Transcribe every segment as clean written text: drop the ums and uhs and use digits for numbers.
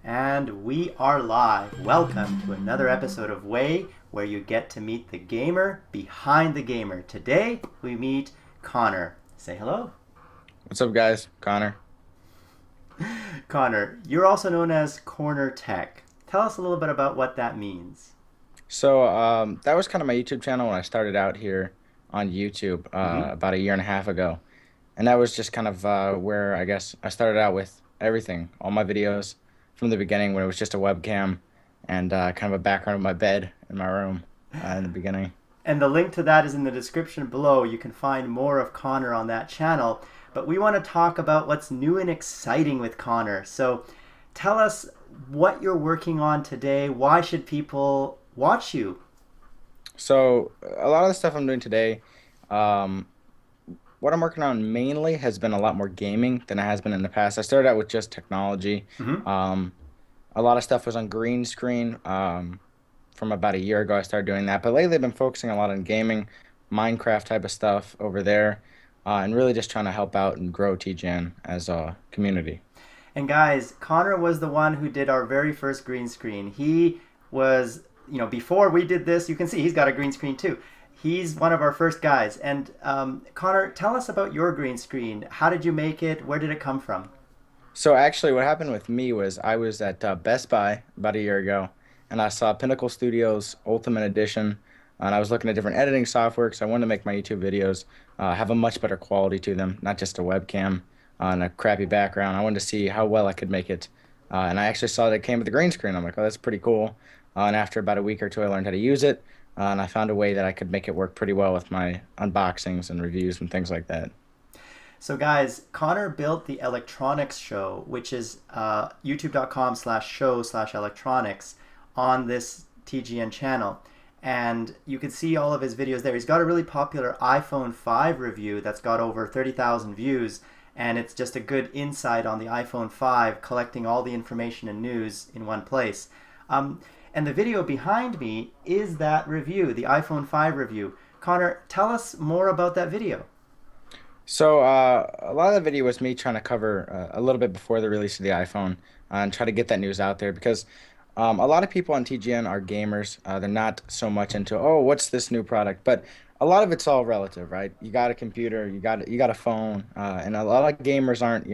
And we are live. Welcome to another episode of Way, where you get to meet the gamer behind the gamer. Today, we meet Connor. Say hello. What's up, guys? Connor. Connor, you're also known as Corner Tech. Tell us a little bit about what that means. That was kind of my YouTube channel when I started out here on YouTube Mm-hmm. about a year and a half ago. And that was just kind of where I guess I started out with everything, all my videos from the beginning when it was just a webcam and kind of a background of my bed in my room in the beginning. And the link to that is in the description below. You can find more of Connor on that channel. But we want to talk about what's new and exciting with Connor. So tell us what you're working on today. Why should people watch you? So a lot of the stuff I'm doing today, um, what I'm working on mainly has been a lot more gaming than it has been in the past. I started out with just technology. Mm-hmm. Um, a lot of stuff was on green screen. From about a year ago, I started doing that. But lately, I've been focusing a lot on gaming, Minecraft type of stuff over there, and really just trying to help out and grow TGN as a community. And guys, Connor was the one who did our very first green screen. He was, before we did this, you can see he's got a green screen too. He's one of our first guys. And Connor, tell us about your green screen. How did you make it? Where did it come from? So actually, what happened with me was I was at Best Buy about a year ago, and I saw Pinnacle Studios Ultimate Edition, and I was looking at different editing software because I wanted to make my YouTube videos have a much better quality to them, not just a webcam and a crappy background. I wanted to see how well I could make it, and I actually saw that it came with a green screen. I'm like, oh, that's pretty cool. And after about a week or two, I learned how to use it, and I found a way that I could make it work pretty well with my unboxings and reviews and things like that. So guys, Connor built the electronics show, which is youtube.com/show/electronics on this TGN channel. And you can see all of his videos there. He's got a really popular iPhone 5 review that's got over 30,000 views. And it's just a good insight on the iPhone 5, collecting all the information and news in one place. And the video behind me is that review, the iPhone 5 review. Connor, tell us more about that video. A lot of the video was me trying to cover a little bit before the release of the iPhone and try to get that news out there because a lot of people on TGN are gamers. They're not so much into, oh, what's this new product? But a lot of it's all relative, right? You got a computer, you got a phone, and a lot of gamers aren't,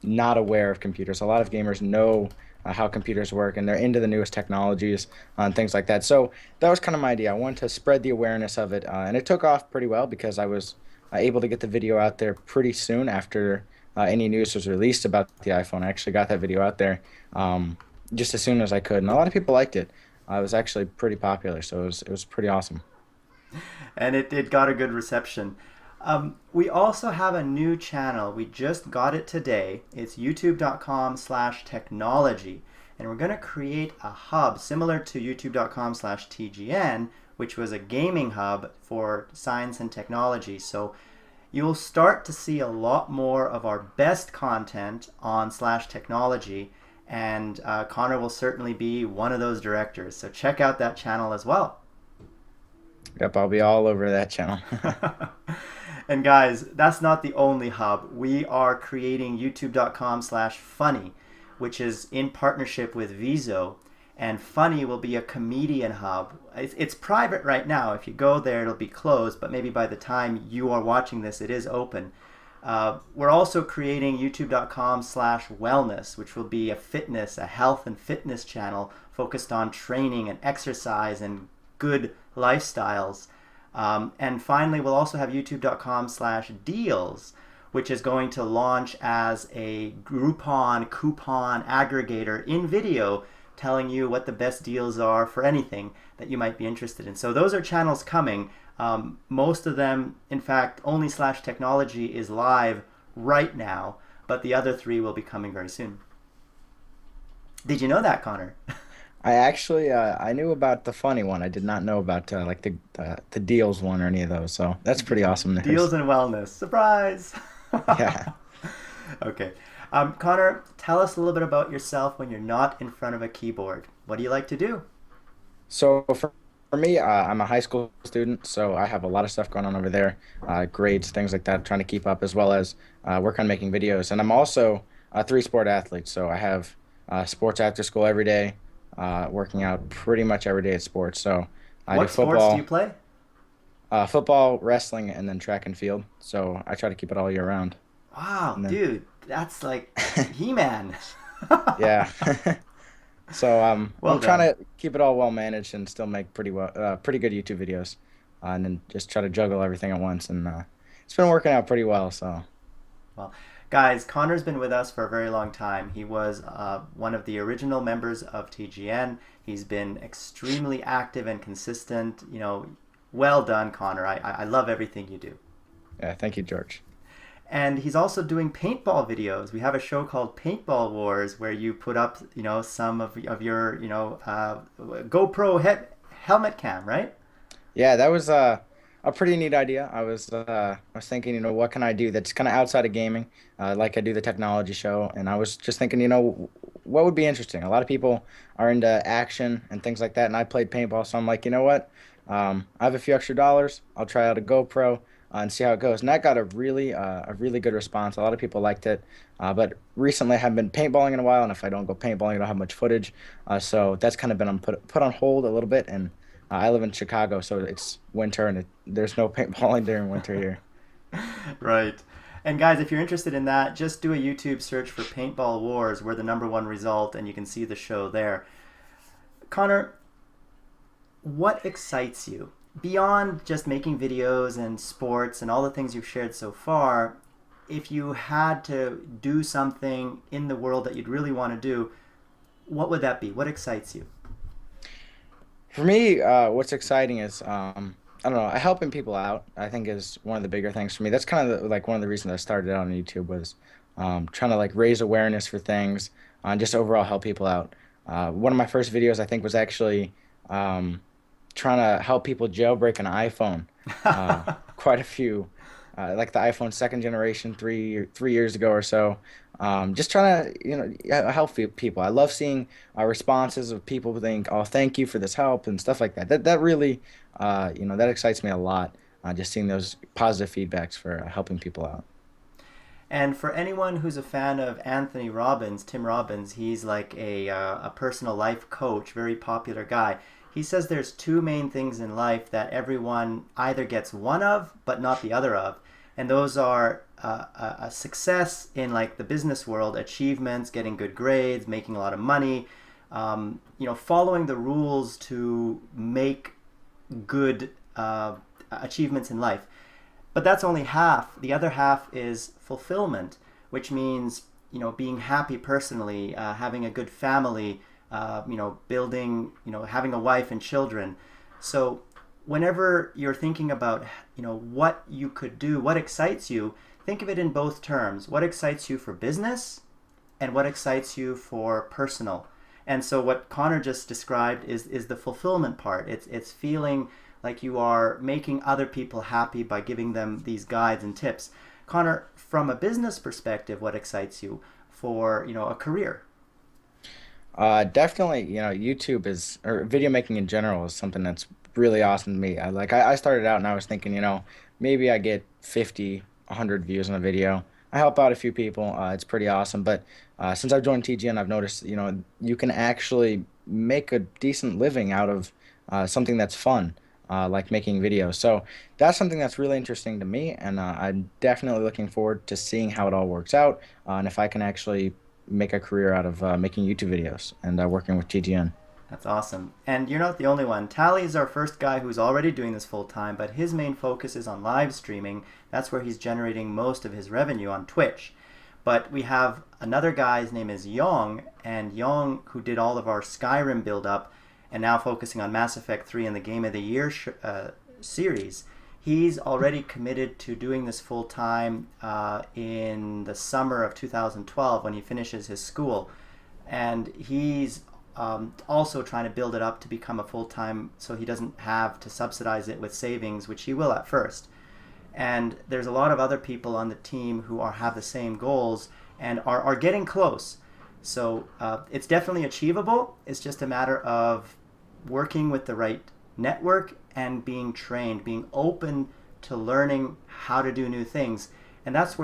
not aware of computers. A lot of gamers know how computers work, and they're into the newest technologies and things like that. So that was kind of my idea. I wanted to spread the awareness of it, and it took off pretty well because I was able to get the video out there pretty soon after any news was released about the iPhone. I actually got that video out there just as soon as I could, and a lot of people liked it. It was actually pretty popular, so it was pretty awesome. And it got a good reception. We also have a new channel. We just got it today. It's youtube.com/technology. And we're going to create a hub similar to youtube.com/TGN, which was a gaming hub for science and technology. So you'll start to see a lot more of our best content on slash technology. And Connor will certainly be one of those directors. So check out that channel as well. Yep, I'll be all over that channel. And guys, that's not the only hub. We are creating youtube.com/funny, which is in partnership with Viso. And Funny will be a comedian hub. It's private right now. If you go there, it'll be closed, but maybe by the time you are watching this, it is open. We're also creating youtube.com/wellness, which will be a health and fitness channel focused on training and exercise and good lifestyles. And finally, we'll also have youtube.com/deals, which is going to launch as a Groupon coupon aggregator in video, telling you what the best deals are for anything that you might be interested in. So those are channels coming. Most of them, in fact, only slash technology is live right now, but the other three will be coming very soon. Did you know that, Connor? I actually I knew about the funny one. I did not know about like the deals one or any of those. So that's pretty awesome news. Deals and wellness. Surprise! Yeah. Okay. Connor, tell us a little bit about yourself when you're not in front of a keyboard. What do you like to do? For me, I'm a high school student, so I have a lot of stuff going on over there, grades, things like that, trying to keep up, as well as work on making videos. And I'm also a three-sport athlete, so I have sports after school every day, working out pretty much every day at sports. So I do What sports do you play? football, wrestling, and then track and field. So I try to keep it all year round. Wow, And then, dude, that's like He-Man. yeah. So Well I'm trying done. to keep it all well managed and still make pretty good YouTube videos, and then just try to juggle everything at once. And it's been working out pretty well. So Well, guys, Connor's been with us for a very long time. He was one of the original members of TGN. He's been extremely active and consistent. Well done, Connor. I love everything you do. yeah, thank you, George. And he's also doing paintball videos. We have a show called Paintball Wars where you put up, some of your, GoPro helmet cam, right? Yeah, that was a pretty neat idea. I was thinking, what can I do that's kind of outside of gaming, like I do the technology show, and I was just thinking, what would be interesting. A lot of people are into action and things like that, and I played paintball, so I'm like, you know what? I have a few extra dollars. I'll try out a GoPro and see how it goes. And that got a really good response. A lot of people liked it, but recently I haven't been paintballing in a while, and if I don't go paintballing, I don't have much footage. So that's kind of been put on hold a little bit, and I live in Chicago, so it's winter and there's no paintballing during winter here. Right. And guys, if you're interested in that, just do a YouTube search for Paintball Wars. We're the number one result, and you can see the show there. Connor, what excites you? Beyond just making videos and sports and all the things you've shared so far, if you had to do something in the world that you'd really want to do, what would that be? What excites you? For me, what's exciting is I don't know, helping people out. I think is one of the bigger things for me. That's kind of like one of the reasons I started out on YouTube was trying to like raise awareness for things and just overall help people out. One of my first videos I think was actually um, trying to help people jailbreak an iPhone. Quite a few, like the iPhone second generation, 3 years ago or so. Just trying to, yeah, help people. I love seeing responses of people who think, "Oh, thank you for this help" and stuff like that. That really, that excites me a lot. Just seeing those positive feedbacks for helping people out. And for anyone who's a fan of Anthony Robbins, Tim Robbins, he's like a personal life coach, very popular guy. He says there's two main things in life that everyone either gets one of, but not the other of. And those are a success in like the business world, achievements, getting good grades, making a lot of money, following the rules to make good achievements in life. But that's only half. The other half is fulfillment, which means being happy personally, having a good family, building, having a wife and children. So whenever you're thinking about what you could do, what excites you, think of it in both terms. What excites you for business, and what excites you for personal. And so what Connor just described is the fulfillment part. It's feeling like you are making other people happy by giving them these guides and tips. Connor, from a business perspective, what excites you for a career? Definitely, YouTube is or video making in general is something that's really awesome to me. I started out and I was thinking, maybe I get 50, 100 views on a video. I help out a few people. It's pretty awesome. But since I've joined TGN, I've noticed, you can actually make a decent living out of something that's fun, like making videos. So that's something that's really interesting to me, and I'm definitely looking forward to seeing how it all works out, and if I can actually make a career out of making YouTube videos and working with TGN. That's awesome. And you're not the only one. Tally is our first guy who's already doing this full time, but his main focus is on live streaming. That's where he's generating most of his revenue on Twitch. But we have another guy, his name is Yong, and Yong, who did all of our Skyrim build up and now focusing on Mass Effect 3 and the Game of the Year series. He's already committed to doing this full time in the summer of 2012 when he finishes his school. And he's also trying to build it up to become a full time so he doesn't have to subsidize it with savings, which he will at first. And there's a lot of other people on the team who have the same goals and are getting close. So it's definitely achievable. It's just a matter of working with the right network and being trained, being open to learning how to do new things. And that's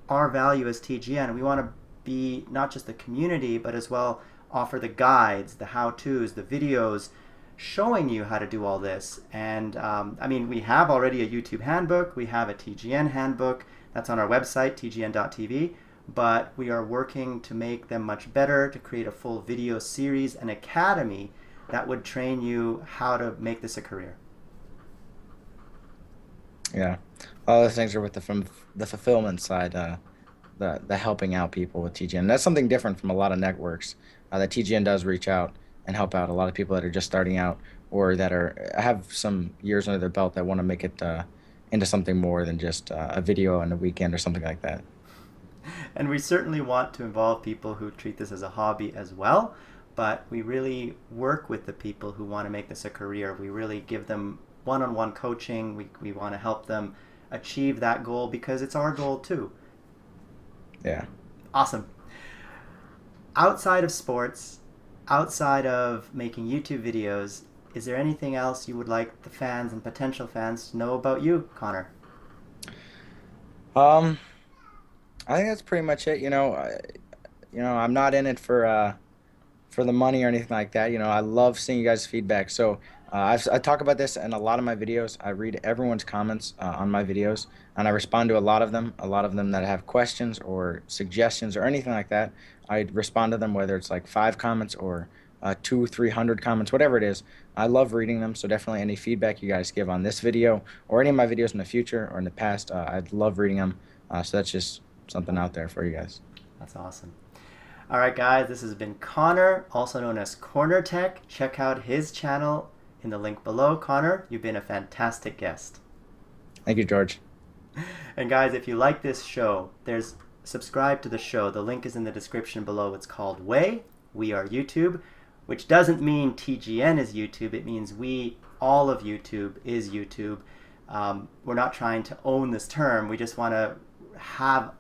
our value as TGN. We want to be not just the community, but as well offer the guides, the how-tos, the videos showing you how to do all this. And I mean, we have already a YouTube handbook, we have a TGN handbook that's on our website, tgn.tv, but we are working to make them much better, to create a full video series, an academy that would train you how to make this a career. Yeah, all the things are with the fulfillment side, the helping out people with TGN. That's something different from a lot of networks that TGN does reach out and help out a lot of people that are just starting out or that are have some years under their belt that want to make it into something more than just a video on a weekend or something like that. And we certainly want to involve people who treat this as a hobby as well, but we really work with the people who want to make this a career. We really give them one-on-one coaching. We want to help them achieve that goal because it's our goal too. Yeah. Awesome. Outside of sports, outside of making YouTube videos, is there anything else you would like the fans and potential fans to know about you, Connor? Um, I think that's pretty much it. I'm not in it for the money or anything like that. I love seeing you guys' feedback. So I talk about this in a lot of my videos. I read everyone's comments on my videos, and I respond to a lot of them. A lot of them that have questions or suggestions or anything like that. I respond to them, whether it's like 5 comments or 300 comments, whatever it is. I love reading them. So definitely any feedback you guys give on this video or any of my videos in the future or in the past, I'd love reading them. So that's just something out there for you guys. That's awesome. All right, guys, this has been Connor, also known as Corner Tech. Check out his channel in the link below. Connor, you've been a fantastic guest. Thank you, George. And guys, if you like this show, subscribe to the show. The link is in the description below. It's called Way. We are YouTube, which doesn't mean TGN is YouTube. It means all of YouTube is YouTube. We're not trying to own this term. We just want to have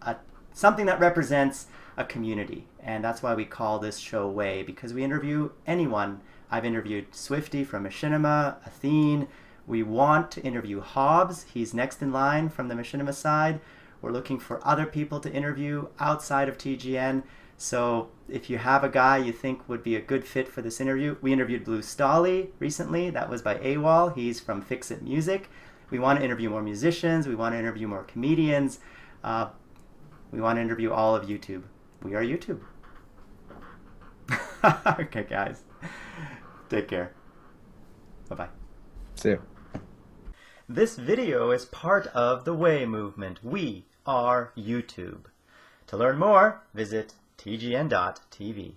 something that represents a community, and that's why we call this show Way, because we interview anyone. I've interviewed Swifty from Machinima, Athene. We want to interview Hobbs. He's next in line from the Machinima side. We're looking for other people to interview outside of TGN. So if you have a guy you think would be a good fit for this interview, we interviewed Blue Stolly recently. That was by AWOL. He's from Fix It Music. We want to interview more musicians. We want to interview more comedians. We want to interview all of YouTube. We are YouTube. Okay, guys. Take care. Bye-bye. See you. This video is part of the Way movement. We are YouTube. To learn more, visit tgn.tv.